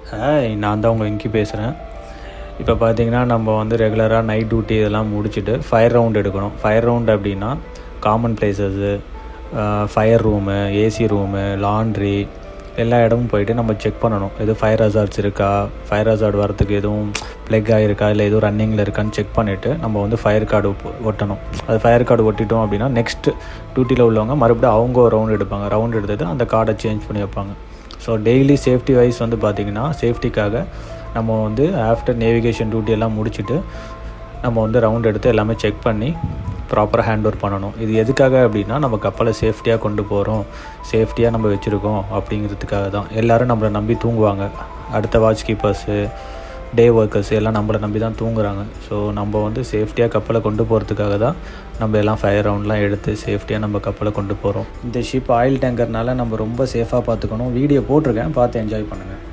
Hi, நான் தான் உங்கள் வெங்கி பேசுகிறேன். இப்போ பார்த்தீங்கன்னா நம்ம வந்து ரெகுலராக நைட் டியூட்டி இதெல்லாம் முடிச்சுட்டு ஃபயர் ரவுண்ட் எடுக்கணும். ஃபயர் ரவுண்ட் அப்படின்னா common places, fire room, AC room, laundry எல்லா இடமும் போயிட்டு நம்ம செக் பண்ணணும். எதுவும் ஃபயர் ஹசார்ட்ஸ் இருக்கா, ஃபயர் ஹசார்ட் வரத்துக்கு எதுவும் ப்ளக் ஆகிருக்கா, இல்லை எதுவும் ரன்னிங்கில் இருக்கான்னு செக் பண்ணிவிட்டு நம்ம வந்து ஃபயர் கார்டு ஒட்டணும். அது ஃபயர் கார்டு ஒட்டிட்டோம் அப்படின்னா நெக்ஸ்ட்டு டியூட்டியில் உள்ளவங்க மறுபடியும் அவங்க ஒரு ரவுண்ட் எடுப்பாங்க. ரவுண்ட் எடுத்துட்டு அந்த கார்டை சேஞ்ச் பண்ணி வைப்பாங்க. ஸோ டெய்லி சேஃப்டி வைஸ் வந்து பார்த்திங்கன்னா சேஃப்டிக்காக நம்ம வந்து ஆஃப்டர் நேவிகேஷன் டியூட்டி எல்லாம் முடிச்சுட்டு நம்ம வந்து ரவுண்ட் எடுத்து எல்லாமே செக் பண்ணி ப்ராப்பராக ஹேண்ட் ஓவர் பண்ணணும். இது எதுக்காக அப்படின்னா நம்ம கப்பலை சேஃப்டியாக கொண்டு போகிறோம், சேஃப்டியாக நம்ம வச்சுருக்கோம் அப்படிங்கிறதுக்காக தான். எல்லோரும் நம்மளை நம்பி தூங்குவாங்க. அடுத்த வாட்ச் கீப்பர்ஸு, டே ஒர்க்கர்ஸ் எல்லாம் நம்மளை நம்பி தான் தூங்குறாங்க. ஸோ நம்ம வந்து சேஃப்டியாக கப்பலை கொண்டு போகிறதுக்காக தான் நம்ம எல்லாம் ஃபயர் ரவுண்ட்லாம் எடுத்து சேஃப்டியாக நம்ம கப்பலை கொண்டு போகிறோம். இந்த ஷிப் ஆயில் டேங்கர்னால நம்ம ரொம்ப சேஃபாக பார்த்துக்கணும். வீடியோ போட்டிருக்கேன், பார்த்து என்ஜாய் பண்ணுங்கள்.